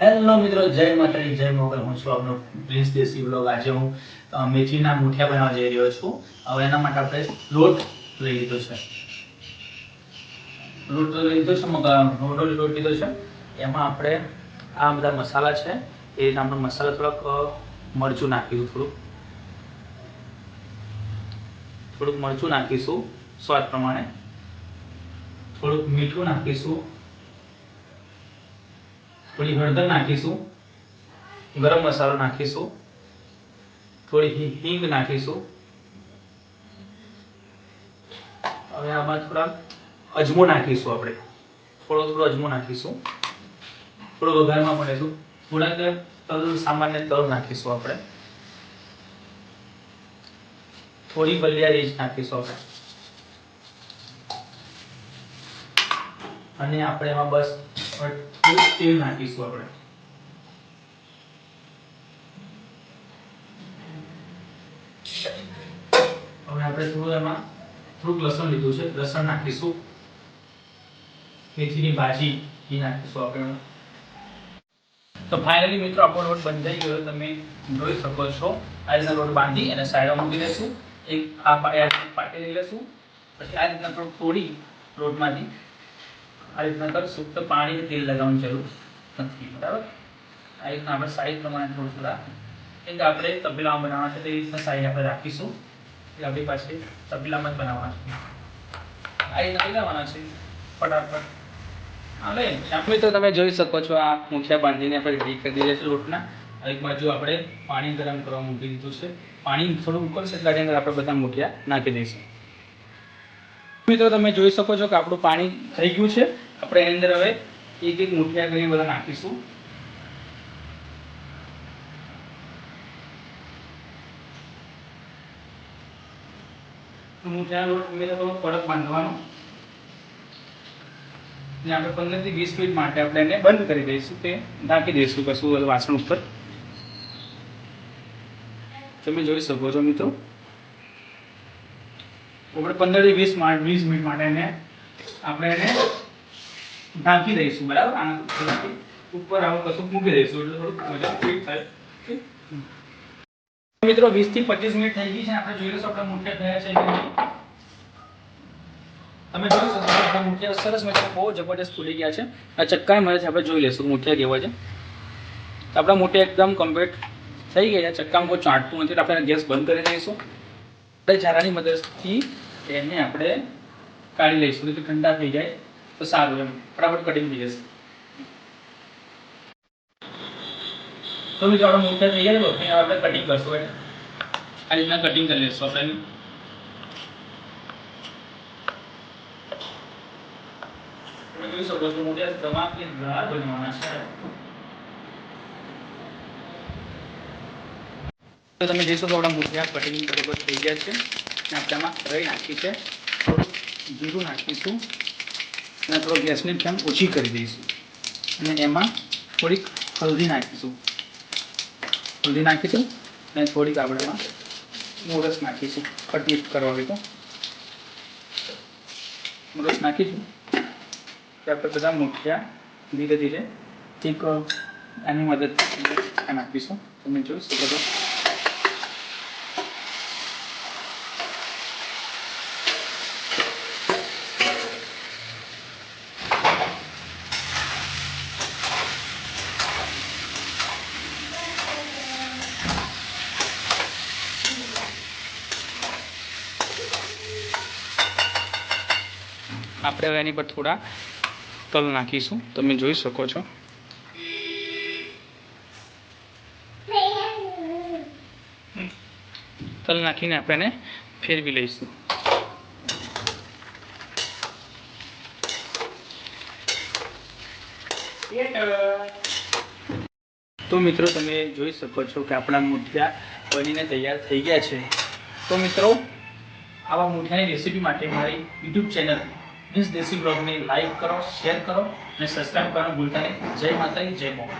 Hello મિત્રો, જય માતાજી, જય મોગલ. હું છું આપનો પ્રિન્સ દેશી વ્લોગ. આજે હું મેથીના મુઠિયા બનાવવા જઈ રહ્યો છું. હવે એના માટે આપણે લોટ લઈ લીધો છે. લોટ લીધો છે. એમાં આપણે આ બધા મસાલા છે. એ આપણે મસાલા થોડોક મરચું નાખીશું, થોડુંક મરચું નાખીશું સ્વાદ પ્રમાણે. થોડુંક મીઠું નાખીશું, થોડી હળદર નાખીશું, ગરમ મસાલો નાખીશું, થોડી હિંગ નાખીશું. હવે આમાં થોડા અજમો નાખીશું, આપણે થોડો અજમો નાખીશું. થોડો વઘારમાં મળીશું. થોડાક તલ, સામાન્ય તલ નાખીશું આપણે. થોડી વલિયારી નાખીશું આપણે. અને આપણે એમાં બસ તેલ નાખીશું આપણે. હવે આપણે થોડુંક લસણ લીધું છે, લસણ નાખીશું. મેથીની ભાજી એ નાખીશું આપણે. તો ફાઇનલી મિત્રો, આપણો લોટ બંધાઈ ગયો, તમે જોઈ શકો છો. આ રીતના લોટ બાંધી અને સાઈડમાં મૂકી દઈશું. એક આ પાટી લઈ લઈશું. પછી આ રીતના થોડી લોટમાંથી આ રીતના કરશું તો પાણી તેલ લગાવવાની જરૂર નથી, બરાબર. આ રીતના આપણે સાઈઝ પ્રમાણે થોડા કેમ કે આપણે તપેલામાં બનાવવાના છે, તો એ રીતના સાઈઝ આપણે રાખીશું. એટલે આપણી પાસે તપેલામાં જ બનાવવાના છે. આ રીતના લગાવવાના છે ફટાફટ. મિત્રો, તમે જોઈ શકો છો, આ મુઠિયા બાંધીને આપણે રેડી કરી દીધા છે લોટના. એક બાજુ આપણે પાણી ગરમ કરવા મૂકી દીધું છે. પાણી થોડું ઉકળશે એટલે અંદર આપણે બધા મુઠિયા નાખી દઈશું. મિત્રો, તમે જોઈ શકો છો કે આપણું પાણી થઈ ગયું છે. આપણે એની અંદર હવે એક એક મુઠિયા કરી બધા નાખીશું. મુઠિયાનો લોટ થોડો કડક બાંધવાનો. આપણે 15 થી 20 મિનિટ માટે આપણે એને બંધ કરી દઈશું, તે ઢાંકી દઈશું કશું વાસણ ઉપર. તમે જોઈ શકો છો મિત્રો, આપણે 15 થી 20 મિનિટ માટે આપણે એને ઢાંકી દઈશું, બરાબર. આના ઉપર આવું કશું મૂકી દઈશું એટલે થોડુંક મજા ફિટ થાય. મિત્રો, 20 થી 25 મિનિટ થઈ ગઈ છે. આપણે જોઈ લઈશું આપણા મુઠિયા થયા છે. તમે જોઈ શકો છો આપણા મુઠિયા સરસ મજાના બહુ જબરદસ્ત ફૂલી ગયા છે. આ ચક્કાની મદદથી આપણે જોઈ લઈશું મુઠિયા કેવા છે. આપણા મુઠિયા એકદમ કમ્પ્લીટ થઈ ગયા છે. ચક્કામાં કોઈ ચાટતું નથી. આપણે ગેસ બંધ કરી દઈશું. આપણે ઝારાની મદદથી એને આપણે કાઢી લઈશું. તો ઠંડા થઈ જાય તો સારું, એમ ફટાફટ કટિંગ થઈ જશે. તો મિત્રો, આપણા મુઠિયા થઈ ગયા છે. આપણે કટિંગ કરશું. એને આ રીતના કટિંગ કરી લઈશું આપણે. જોઈ શકો છો મુઠિયા ધમાકેદાર બનવાના છે. તો તમે જોઈ શકો આપણા મુઠિયા કટિંગ બરોબર થઈ ગયા છે. અને આપણે આમાં રાઈ નાખી છે, થોડું જીરું નાખીશું અને થોડો ગેસની ફ્લેમ ઓછી કરી દઈશું. અને એમાં થોડીક હલ્દી નાખીશું. હલ્દી નાખીશું અને થોડીક આપણે એમાં મોરસ નાખીશું. કટિંગ કરવા હોય તો મોરસ નાખીશું. આપણે બધા મુઠિયા ધીરે ધીરે એક આની મદદથી નાખીશું. તમે જોઈ શકો છો. આપણે હવે એની પર થોડા તલ નાખીશું. તમે જોઈ શકો છો. તલ નાખીને આપણે એને ફેરવી લઈશું. તો મિત્રો, તમે જોઈ શકો છો કે આપણા મુઠિયા બનીને તૈયાર થઈ ગયા છે. તો મિત્રો, આવા મુઠિયાની રેસીપી માટે મારી યુટ્યુબ ચેનલ પ્રિન્સ દેશી વ્લોગને લાઈક કરો, શેર કરો અને સબસ્ક્રાઈબ કરવાનું ભૂલતા નહીં. જય માતાજી, જય મોગલ.